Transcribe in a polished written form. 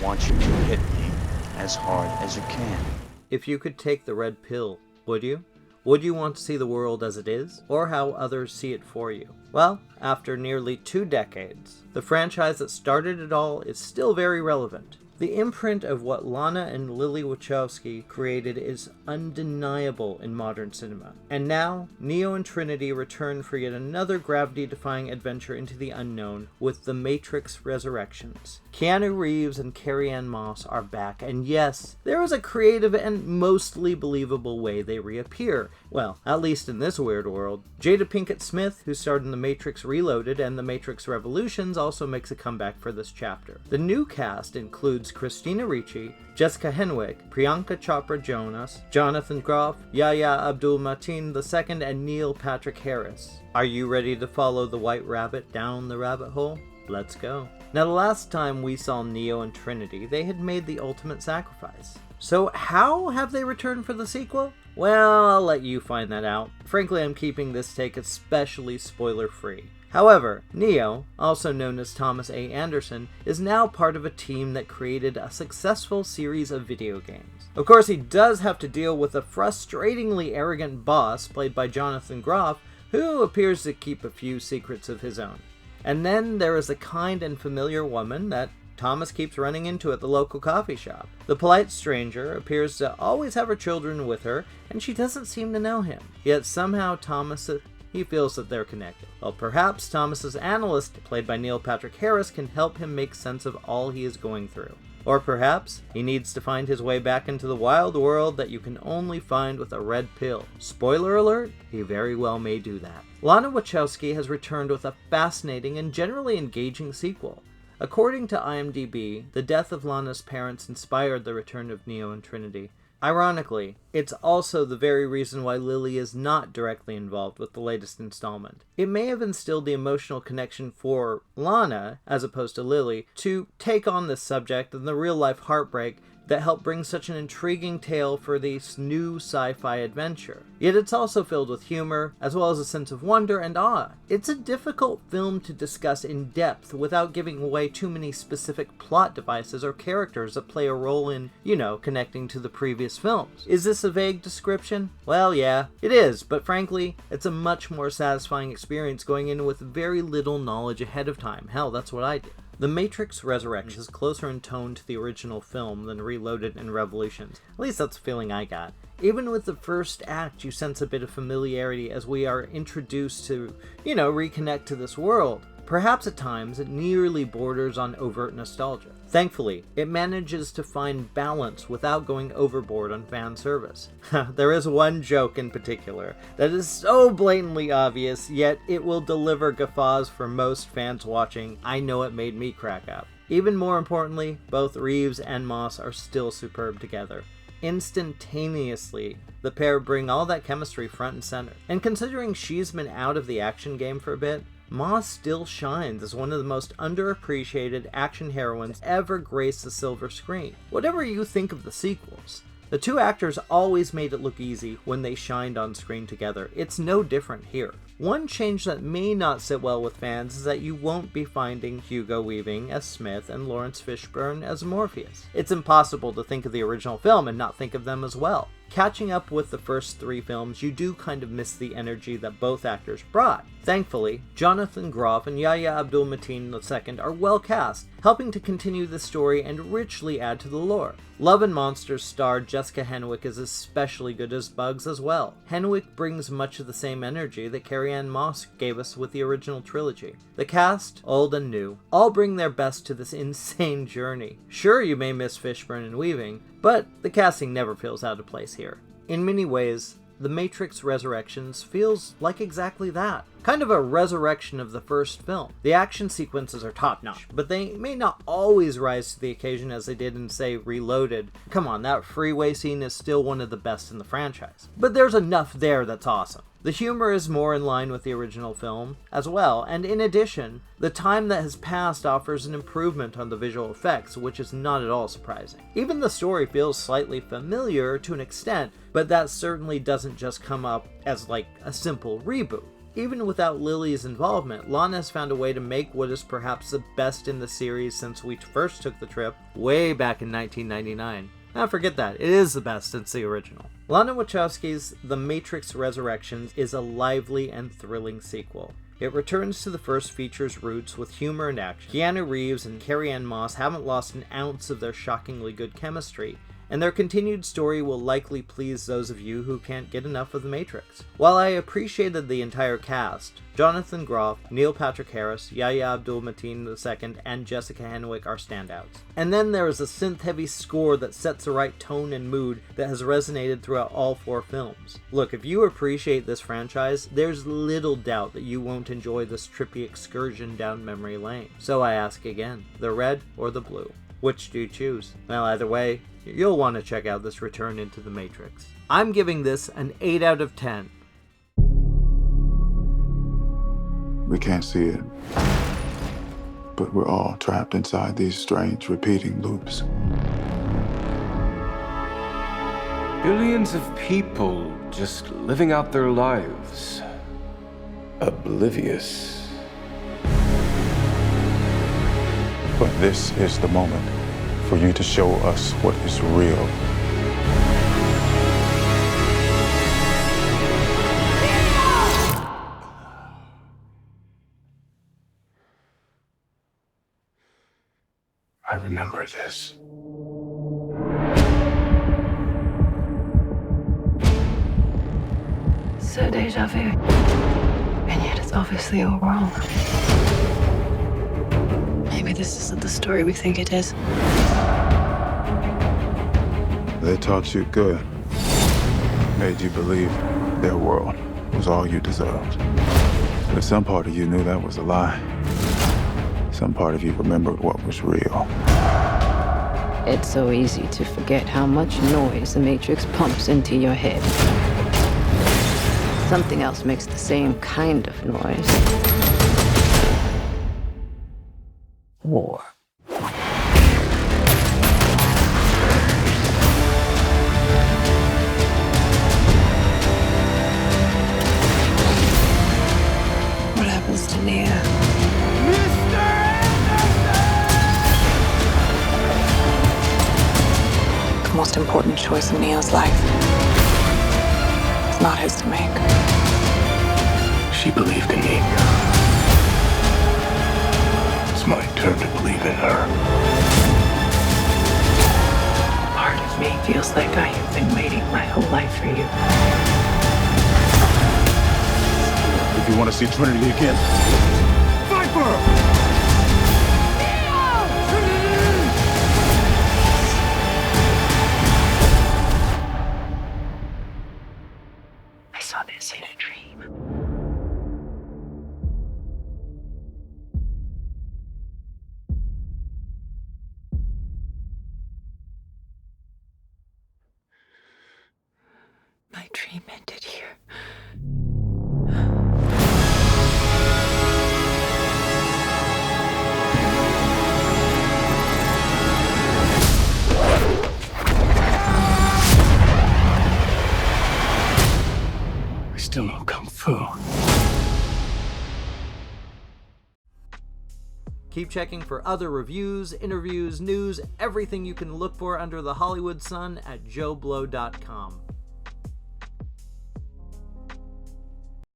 want you to hit me as hard as you can. If you could take the red pill, would you? Would you want to see the world as it is, or how others see it for you? Well, after nearly 2 decades, the franchise that started it all is still very relevant. The imprint of what Lana and Lilly Wachowski created is undeniable in modern cinema. And now, Neo and Trinity return for yet another gravity-defying adventure into the unknown with The Matrix Resurrections. Keanu Reeves and Carrie-Anne are back, and yes, there is a creative and mostly believable way they reappear. Well, at least in this weird world. Jada Pinkett Smith, who starred in The Matrix Reloaded and The Matrix Revolutions, also makes a comeback for this chapter. The new cast includes Christina Ricci, Jessica Henwick, Priyanka Chopra Jonas, Jonathan Groff, Yahya Abdul Mateen II, and Neil Patrick Harris. Are you ready to follow the White Rabbit down the rabbit hole? Let's go. Now, the last time we saw Neo and Trinity, they had made the ultimate sacrifice. So how have they returned for the sequel? Well, I'll let you find that out. Frankly, I'm keeping this take especially spoiler-free. However, Neo, also known as Thomas A. Anderson, is now part of a team that created a successful series of video games. Of course, he does have to deal with a frustratingly arrogant boss played by Jonathan Groff, who appears to keep a few secrets of his own. And then there is a kind and familiar woman that Thomas keeps running into at the local coffee shop. The polite stranger appears to always have her children with her, and she doesn't seem to know him. Yet somehow he feels that they're connected. Well, perhaps Thomas's analyst, played by Neil Patrick Harris, can help him make sense of all he is going through. Or perhaps he needs to find his way back into the wild world that you can only find with a red pill. Spoiler alert, he very well may do that. Lana Wachowski has returned with a fascinating and generally engaging sequel. According to IMDb, the death of Lana's parents inspired the return of Neo and Trinity. Ironically, it's also the very reason why Lilly is not directly involved with the latest installment. It may have instilled the emotional connection for Lana, as opposed to Lilly, to take on this subject and the real-life heartbreak that helped bring such an intriguing tale for this new sci-fi adventure. Yet it's also filled with humor, as well as a sense of wonder and awe. It's a difficult film to discuss in depth without giving away too many specific plot devices or characters that play a role in, connecting to the previous films. Is this a vague description? Well, yeah, it is, but frankly, it's a much more satisfying experience going in with very little knowledge ahead of time. Hell, that's what I did. The Matrix Resurrections is closer in tone to the original film than Reloaded and Revolutions. At least that's the feeling I got. Even with the first act, you sense a bit of familiarity as we are introduced to, reconnect to this world. Perhaps at times, it nearly borders on overt nostalgia. Thankfully, it manages to find balance without going overboard on fan service. There is one joke in particular that is so blatantly obvious, yet it will deliver guffaws for most fans watching. I know it made me crack up. Even more importantly, both Reeves and Moss are still superb together. Instantaneously, the pair bring all that chemistry front and center. And considering she's been out of the action game for a bit, Moss still shines as one of the most underappreciated action heroines ever grace the silver screen. Whatever you think of the sequels, the two actors always made it look easy when they shined on screen together. It's no different here. One change that may not sit well with fans is that you won't be finding Hugo Weaving as Smith and Lawrence Fishburne as Morpheus. It's impossible to think of the original film and not think of them as well. Catching up with the first 3 films, you do kind of miss the energy that both actors brought. Thankfully, Jonathan Groff and Yahya Abdul Mateen II are well cast, helping to continue the story and richly add to the lore. Love and Monsters star Jessica Henwick is especially good as Bugs as well. Henwick brings much of the same energy that Carrie-Anne gave us with the original trilogy. The cast, old and new, all bring their best to this insane journey. Sure, you may miss Fishburne and Weaving, but the casting never feels out of place here. In many ways, The Matrix Resurrections feels like exactly that. Kind of a resurrection of the first film. The action sequences are top-notch, but they may not always rise to the occasion as they did in, say, Reloaded. Come on, that freeway scene is still one of the best in the franchise. But there's enough there that's awesome. The humor is more in line with the original film as well, and in addition, the time that has passed offers an improvement on the visual effects, which is not at all surprising. Even the story feels slightly familiar to an extent, but that certainly doesn't just come up as like a simple reboot. Even without Lilly's involvement, Lana has found a way to make what is perhaps the best in the series since we first took the trip way back in 1999. Now forget that, it is the best since the original. Lana Wachowski's The Matrix Resurrections is a lively and thrilling sequel. It returns to the first feature's roots with humor and action. Keanu Reeves and Carrie-Anne haven't lost an ounce of their shockingly good chemistry, and their continued story will likely please those of you who can't get enough of The Matrix. While I appreciated the entire cast, Jonathan Groff, Neil Patrick Harris, Yahya Abdul Mateen II, and Jessica Henwick are standouts. And then there is a synth-heavy score that sets the right tone and mood that has resonated throughout all 4 films. Look, if you appreciate this franchise, there's little doubt that you won't enjoy this trippy excursion down memory lane. So I ask again, the red or the blue? Which do you choose? Well, either way, you'll want to check out this return into the Matrix. I'm giving this an 8 out of 10. We can't see it, but we're all trapped inside these strange repeating loops. Billions of people just living out their lives, oblivious. But this is the moment for you to show us what is real. I remember this. So deja vu. And yet it's obviously all wrong. Maybe this isn't the story we think it is. They taught you good, made you believe their world was all you deserved. But some part of you knew that was a lie. Some part of you remembered what was real. It's so easy to forget how much noise the Matrix pumps into your head. Something else makes the same kind of noise. War. What happens to Nia? The most important choice in Neo's life. It's not his to make. She believed in me. It's my turn to believe in her. Part of me feels like I have been waiting my whole life for you. If you want to see Trinity again, fight for her! I saw this in a dream. My dream ended here. I still know Kung Fu. Keep checking for other reviews, interviews, news, everything you can look for under the Hollywood sun at JoBlo.com.